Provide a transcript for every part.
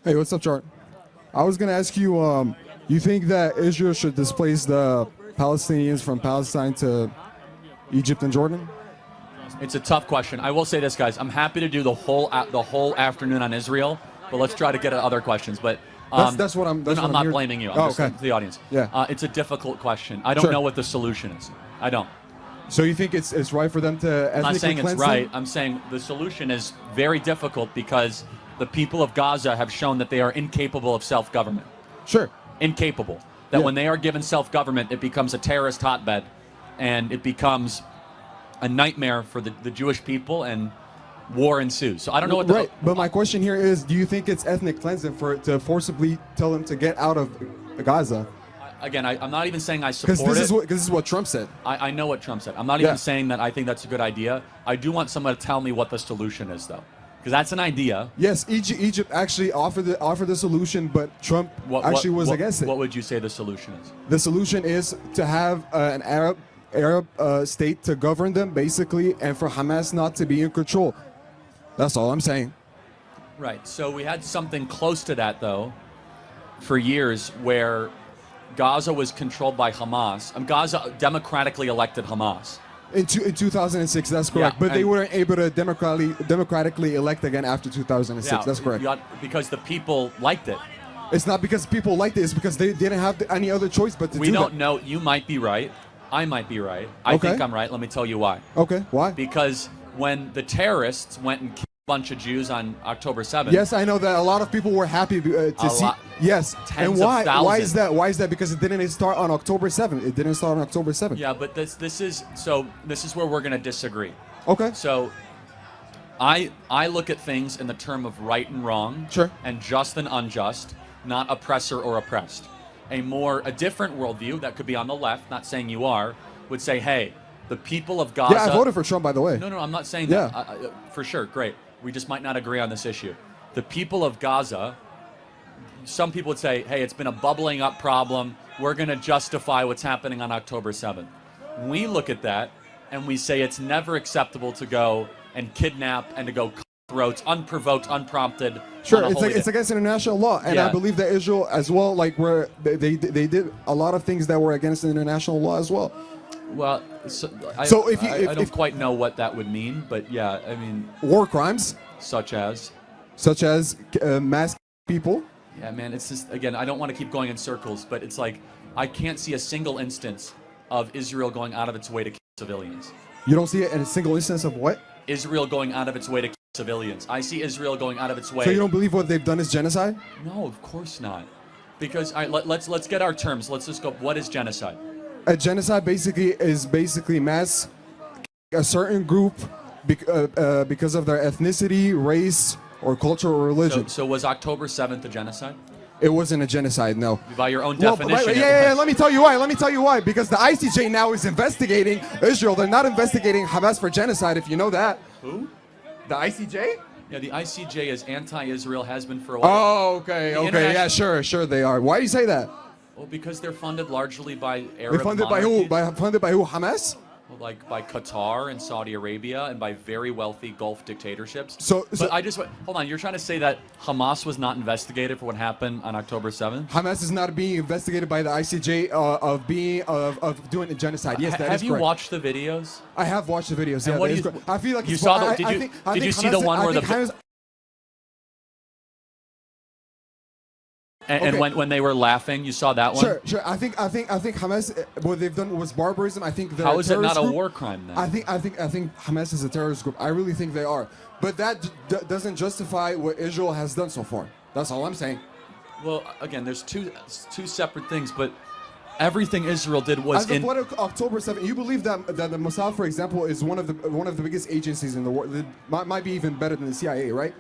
Hey, what's up, Chart? I was going to ask you, you think that Israel should displace the Palestinians from Palestine to Egypt and Jordan? It's a tough question. I will say this, guys. I'm happy to do the whole afternoon on Israel, but let's try to get at other questions. But that's what I'm. That's I'm what not I'm blaming you. I'm just okay. to the audience. Yeah. It's a difficult question. I don't know what the solution is. I don't. So you think it's right for them to ethnically I'm not saying it's cleanse right. them? I'm saying the solution is very difficult because the people of Gaza have shown that they are incapable of self-government. Sure. Incapable. That when they are given self-government, it becomes a terrorist hotbed, and it becomes a nightmare for the Jewish people, and war ensues. So I don't know what the... Right, but my question here is, do you think it's ethnic cleansing to forcibly tell them to get out of Gaza? Again, I'm not even saying I support it. Because this is what Trump said. I know what Trump said. I'm not even saying that I think that's a good idea. I do want someone to tell me what the solution is, though. Because that's an idea. Yes, Egypt actually offered the solution, but Trump actually was against it. What would you say the solution is? The solution is to have an Arab state to govern them, basically, and for Hamas not to be in control. That's all I'm saying. Right. So we had something close to that, though, for years, where Gaza was controlled by Hamas. Gaza democratically elected Hamas. In 2006, that's correct. But they weren't able to democratically elect again after 2006. That's correct. Because the people liked it. It's not because people liked it. It's because they didn't have any other choice but to do that. We don't know. You might be right. I might be right. I think I'm right. Let me tell you why. Okay, why? Because when the terrorists went and killed a bunch of Jews on October 7th. Yes, I know that a lot of people were happy to see. Yes, and why? Why is that? Why is that? Because it didn't start on October 7th. It didn't start on October 7th. Yeah, but this is where we're going to disagree. Okay. So I look at things in the term of right and wrong, and just and unjust, not oppressor or oppressed. A different worldview that could be on the left, not saying you are, would say, hey, the people of Gaza. Yeah, I voted for Trump, by the way. No, I'm not saying that. For sure, great. We just might not agree on this issue. The people of Gaza, some people would say, hey, it's been a bubbling up problem. We're going to justify what's happening on October 7th. We look at that and we say it's never acceptable to go and kidnap and to go cut throats, unprovoked, unprompted. Sure, it's against international law, and I believe that Israel as well, like where they did a lot of things that were against the international law as well. Well, I don't quite know what that would mean, but yeah, I mean, war crimes, such as mass people. Yeah, man, it's just, again, I don't want to keep going in circles, but it's like I can't see a single instance of Israel going out of its way to kill civilians. You don't see it in a single instance of what? Israel going out of its way to kill civilians. I see Israel going out of its way. So you don't believe what they've done is genocide? No, of course not. Because let's get our terms. Let's just go. What is genocide? A genocide is mass a certain group because of their ethnicity, race, or culture or religion. So was October 7th a genocide? It wasn't a genocide, no. By your own definition. Yeah, let me tell you why. Because the ICJ now is investigating Israel. They're not investigating Hamas for genocide, if you know that. Who? The ICJ? Yeah, the ICJ is anti-Israel, has been for a while. Oh, okay. Yeah, sure they are. Why do you say that? Well, because they're funded largely by Arab They're funded monarchies. by who? Funded by who? Hamas? Well, like by Qatar and Saudi Arabia and by very wealthy Gulf dictatorships. But I just hold on. You're trying to say that Hamas was not investigated for what happened on October 7th? Hamas is not being investigated by the ICJ of doing a genocide. Yes, that is correct. Have you watched the videos? I have watched the videos. And Yeah, I feel like you saw. Did you see the one where the? And when they were laughing, you saw that one? Sure. I think Hamas, what they've done was barbarism. I think how is it not a war crime then? I think Hamas is a terrorist group. I really think they are. But that doesn't justify what Israel has done so far. That's all I'm saying. Well, again, there's two separate things, but everything Israel did was in October 7th. You believe that the Mossad, for example, is one of the biggest agencies in the world. It might be even better than the CIA, right?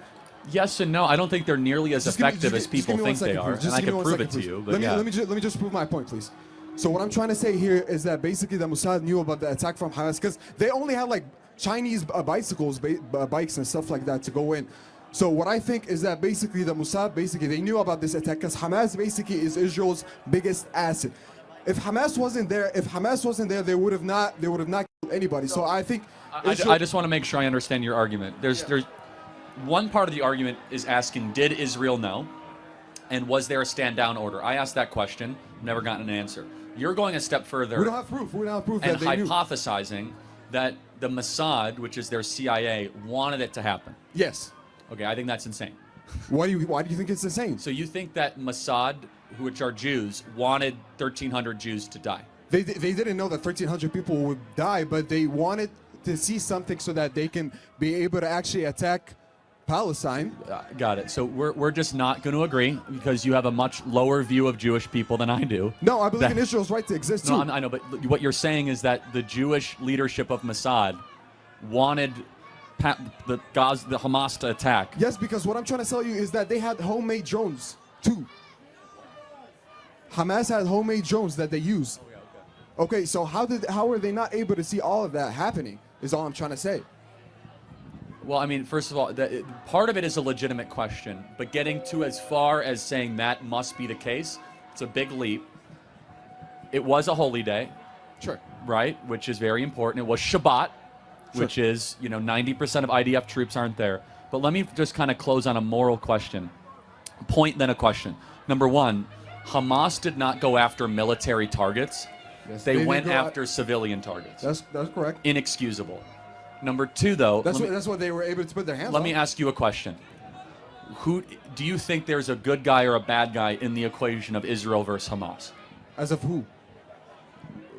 Yes and no. I don't think they're nearly as effective as people think they are, and I can prove it to you. But let me just prove my point, please. So what I'm trying to say here is that basically the Mossad knew about the attack from Hamas because they only had like Chinese bicycles, bikes and stuff like that to go in. So what I think is that basically the Mossad they knew about this attack because Hamas basically is Israel's biggest asset. If Hamas wasn't there, they would have not killed anybody. So I think I just want to make sure I understand your argument. There's one part of the argument is asking, did Israel know? And was there a stand down order? I asked that question, never gotten an answer. You're going a step further. We don't have proof. We don't have proof and that they knew. hypothesizing that the Mossad, which is their CIA, wanted it to happen. Yes. Okay, I think that's insane. Why do you think it's insane? So you think that Mossad, which are Jews, wanted 1,300 Jews to die? They didn't know that 1,300 people would die, but they wanted to see something so that they can be able to actually attack Palestine. Got it. So we're just not going to agree because you have a much lower view of Jewish people than I do. No, I believe in Israel's right to exist too. I know, but what you're saying is that the Jewish leadership of Mossad wanted the Hamas to attack. Yes, because what I'm trying to tell you is that they had homemade drones too. Hamas had homemade drones that they use. Okay, so how are they not able to see all of that happening? Is all I'm trying to say. Well, I mean, first of all, part of it is a legitimate question, but getting to as far as saying that must be the case, it's a big leap. It was a holy day, Sure. right, which is very important. It was Shabbat, Sure. which is, 90% of IDF troops aren't there. But let me just kind of close on a moral question. Point, then a question. Number one, Hamas did not go after military targets. Yes, They didn't went go after civilian targets. That's correct. Inexcusable. Number two, though, That's what they were able to put their hands on. let me ask you a question. Who do you think there's a good guy or a bad guy in the equation of Israel versus Hamas? As of who?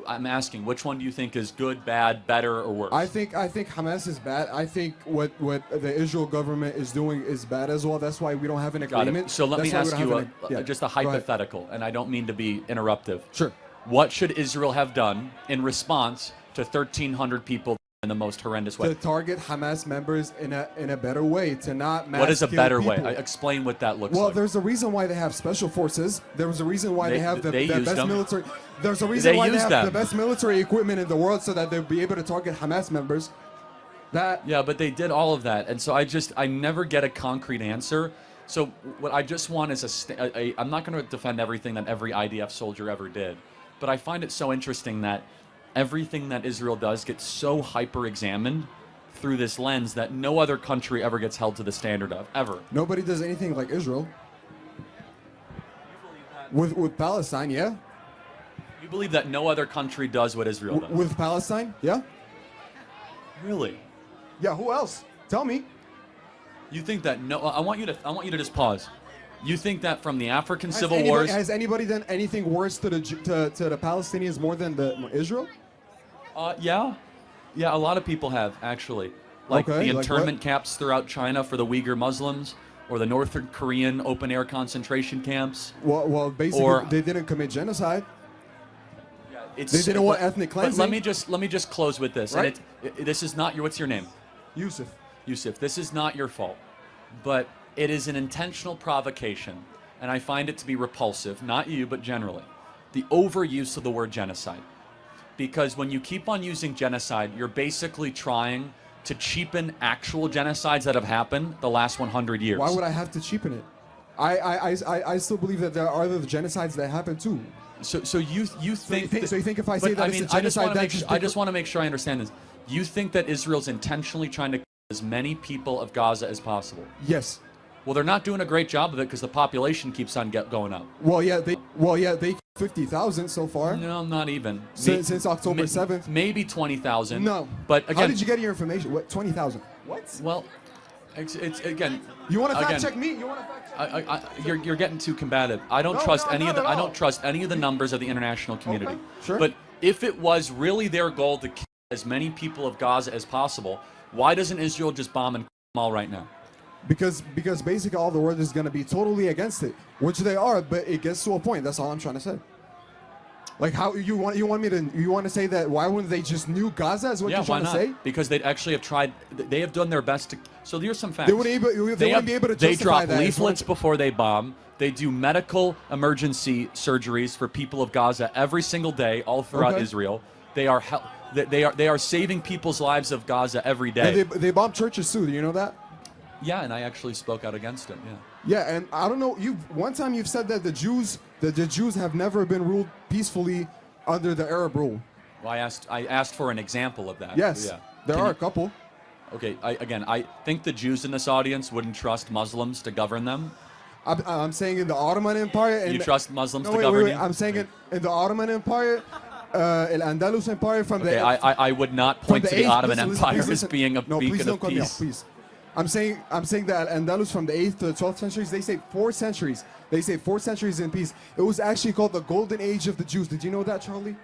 I'm asking, which one do you think is good, bad, better, or worse? I think Hamas is bad. I think what the Israel government is doing is bad as well. That's why we don't have an Got agreement. it. So let me That's why we ask don't you have just a Go ahead. hypothetical, and I don't mean to be interruptive. Sure. What should Israel have done in response to 1,300 people in the most horrendous way? To target Hamas members in a better way, to not mass What is a kill better people. way? Explain what that looks Well, like. there's a reason why they have special forces. There was a reason why they have the they used best them. military. There's a reason They why they used have them. the best military equipment in the world so that they'll be able to target Hamas members. Yeah, but they did all of that, and so I never get a concrete answer. So what I just want is I'm not going to defend everything that every IDF soldier ever did, but I find it so interesting that everything that Israel does gets so hyper-examined through this lens that no other country ever gets held to the standard of, ever. Nobody does anything like Israel. With Palestine, yeah. You believe that no other country does what Israel does? With Palestine, yeah. Really? Yeah. Who else? Tell me. You think that I want you to just pause. You think that from the African civil Has wars? anybody done anything worse to the Palestinians more than Israel? Yeah, a lot of people have actually, like Okay, the like internment camps throughout China for the Uyghur Muslims, or the North Korean open-air concentration camps. Well, basically, they didn't commit genocide. They didn't want ethnic But cleansing. let me just close with this. Right. And this is not your. What's your name? Yusuf. Yusuf. This is not your fault, but it is an intentional provocation, and I find it to be repulsive. Not you, but generally, the overuse of the word genocide. Because when you keep on using genocide, you're basically trying to cheapen actual genocides that have happened the last 100 years. Why would I have to cheapen it? I still believe that there are other genocides that happen too. So you think So you think if I say that it's a genocide, I just want to make sure I understand this. You think that Israel's intentionally trying to kill as many people of Gaza as possible? Yes. Well, they're not doing a great job of it because the population keeps on going up. Well, yeah, they 50,000 so far No, not even. since October 7th. Maybe 20,000. No. But again, How did you get your information? What 20,000? What? well, it's again. You want to fact again, check me? You want to fact check? You're getting too combative. I don't No, trust no, any of not the at I don't all. trust any of the numbers of the international community. Okay, sure. But if it was really their goal to kill as many people of Gaza as possible, why doesn't Israel just bomb and kill them all right now? Because basically all the world is going to be totally against it, which they are. But it gets to a point. That's all I'm trying to say. Like how you want to say that? Why wouldn't they just nuke Gaza? Is what Yeah, you're why trying not? to say? Because they actually have tried. They have done their best to. So here's some facts. They wouldn't be able to They justify drop that. leaflets before they bomb. They do medical emergency surgeries for people of Gaza every single day, all throughout Okay. Israel. They are saving people's lives of Gaza every day. And they bomb churches too. Do you know that? Yeah, and I actually spoke out against it. Yeah. Yeah, and I don't know. One time you've said that the Jews have never been ruled peacefully under the Arab rule. Well, I asked for an example of that. Yes, Yeah. there Can are you- a couple. Okay. I think the Jews in this audience wouldn't trust Muslims to govern them. I'm saying in the Ottoman Empire. And You trust Muslims no, to wait, govern wait, you? I'm saying in the Ottoman Empire, Al-Andalus Empire from Okay, the. I would not from point the to the 8th Ottoman listen, Empire please as listen. being a No, please beacon don't of cut me off, peace. please. I'm saying that Al-Andalus from the 8th to the 12th centuries, they say 4 centuries. They say 4 centuries in peace. It was actually called the Golden Age of the Jews. Did you know that, Charlie?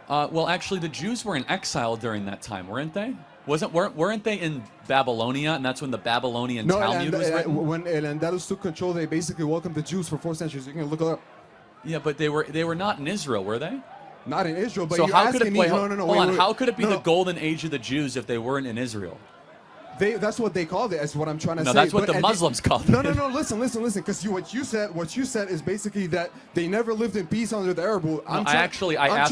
Well, actually, the Jews were in exile during that time, weren't they? Weren't they in Babylonia, and that's when the Babylonian Talmud was written? When Al-Andalus took control, they basically welcomed the Jews for 4 centuries. You can look it up. Yeah, but they were not in Israel, were they? Not in Israel, but So you're how could asking it me. wait, No, no, no. hold wait, on. wait, How could it be no, the no. golden age of the Jews if they weren't in Israel? That's what they called it. That's what I'm trying to No, say. that's what But the Muslims called No, it. no, no. Listen. Because what you said is basically that they never lived in peace under the Arab rule. I asked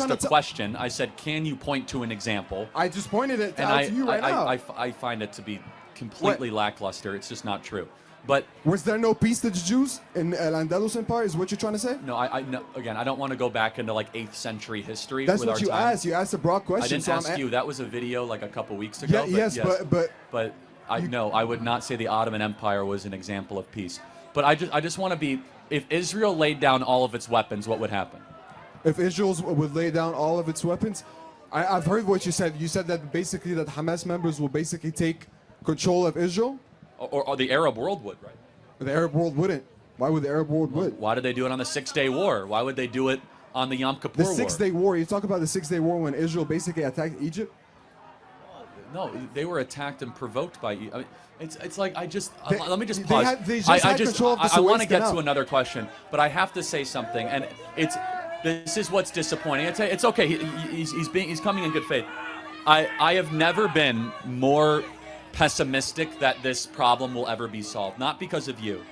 a question. I said, can you point to an example? I just pointed it And out to you right now. I find it to be completely lackluster. It's just not true. But Was there no peace to the Jews in Al-Andalus Empire? Is what you're trying to say? no, no, again, I don't want to go back into like 8th century history. That's with what our you time. asked. You asked a broad question. I didn't so ask you. That was a video like a couple weeks ago. Yeah, but I would not say the Ottoman Empire was an example of peace. But I just want to be. If Israel laid down all of its weapons, what would happen? if Israel would lay down all of its weapons, I've heard what you said. You said that basically that Hamas members will basically take control of Israel. Or the Arab world would, right? The Arab world wouldn't. Why would the Arab world would? Why did they do it on the 6-Day War? Why would they do it on the Yom Kippur The War? 6-Day War. You talk about the 6-Day War when Israel basically attacked Egypt. No, they were attacked and provoked by. I mean, it's like let me just they pause. they just had control of the I want to Suez get Canal. to another question, but I have to say something, and this is what's disappointing. It's okay. He's coming in good faith. I have never been more pessimistic that this problem will ever be solved. Not because of you,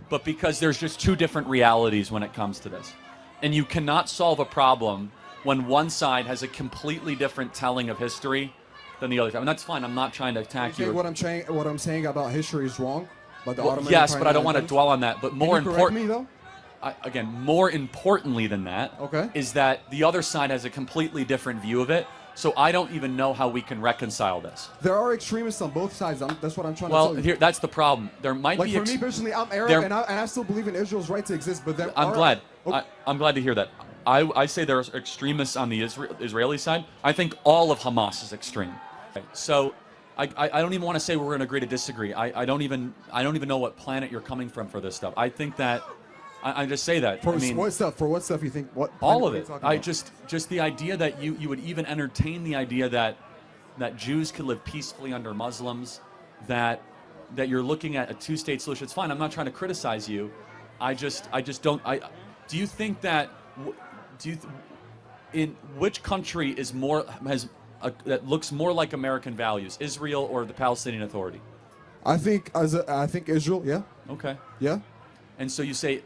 but because there's just two different realities when it comes to this, and you cannot solve a problem when one side has a completely different telling of history than the other side. And that's fine. I'm not trying to attack you. What I'm saying about history is wrong. But the Well, Ottoman yes, Empire but I don't want to and dwell on that. But Can more you correct important, me though. again, more importantly than that, Okay. is that the other side has a completely different view of it. So I don't even know how we can reconcile this. There are extremists on both sides. That's what I'm trying to Well, tell you. that's the problem. There might Like be. for me personally, I'm Arab there- and I still believe in Israel's right to exist. But there I'm are, glad. Oh, I'm glad to hear that. I say there's extremists on the Israeli side. I think all of Hamas is extreme. So I don't even want to say we're going to agree to disagree. I don't even know what planet you're coming from for this stuff. I think that I just say that. for I mean, what stuff? For what stuff you think? What? all what of are you it. talking I about? just the idea that you would even entertain the idea that Jews could live peacefully under Muslims, that you're looking at a two-state solution. It's fine. I'm not trying to criticize you. I just don't. Do you think that? In which country is more that looks more like American values, Israel or the Palestinian Authority? I think Israel. Yeah. Okay. Yeah. And so you say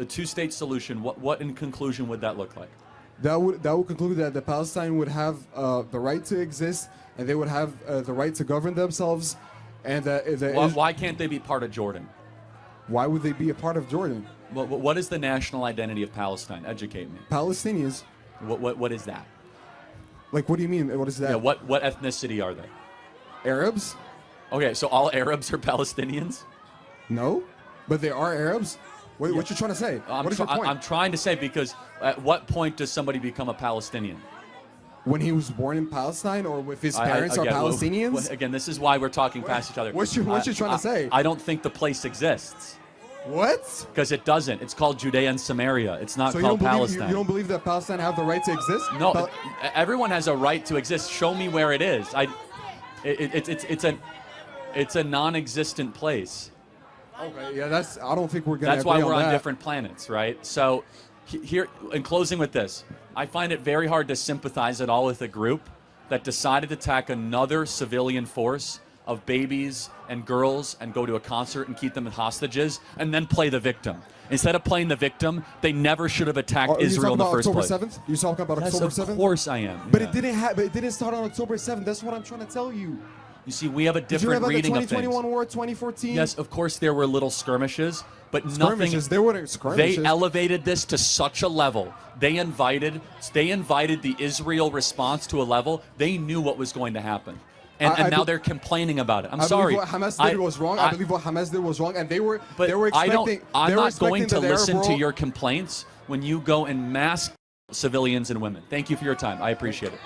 a two-state solution. What in conclusion would that look like? That would conclude that the Palestine would have the right to exist, and they would have the right to govern themselves, and Why can't they be part of Jordan? why would they be a part of Jordan? What is the national identity of Palestine? Educate me. Palestinians. What is that? Like, what do you mean? What is that? Yeah, what ethnicity are they? Arabs? Okay, so all Arabs are Palestinians? No, but they are Arabs. What you trying to say? What is your point? I'm trying to say, because at what point does somebody become a Palestinian? When he was born in Palestine, or if his parents are Palestinians? Again, this is why we're talking past each other. What you trying to say? I don't think the place exists. What? Because it doesn't. It's called Judea and Samaria. It's not So called you Palestine. don't believe that Palestine have the right to exist? No, everyone has a right to exist. Show me where it is. It's a non-existent place. Okay, yeah, I don't think we're gonna. That's why agree we're on that. different planets, right? So here, in closing with this, I find it very hard to sympathize at all with a group that decided to attack another civilian force of babies and girls and go to a concert and keep them as hostages and then play the victim. Instead of playing the victim, they never should have attacked Are you Israel in talking the about first October place. 7th? You talking about Yes, October of 7th? course I am. But yeah. it didn't start on October 7th. That's what I'm trying to tell you. You see, we have a Did you read different about the reading of 2021 things. war, 2014? Yes, of course there were little skirmishes, but Skirmishes. nothing. There weren't skirmishes. They elevated this to such a level. They invited the Israel response to a level they knew what was going to happen. And now they're complaining about it. I'm sorry. I believe what Hamas did was wrong. I believe what Hamas did was wrong, and they were But expecting. I'm not going to the Arab listen to world- your complaints when you go and mask civilians and women. Thank you for your time. I appreciate it.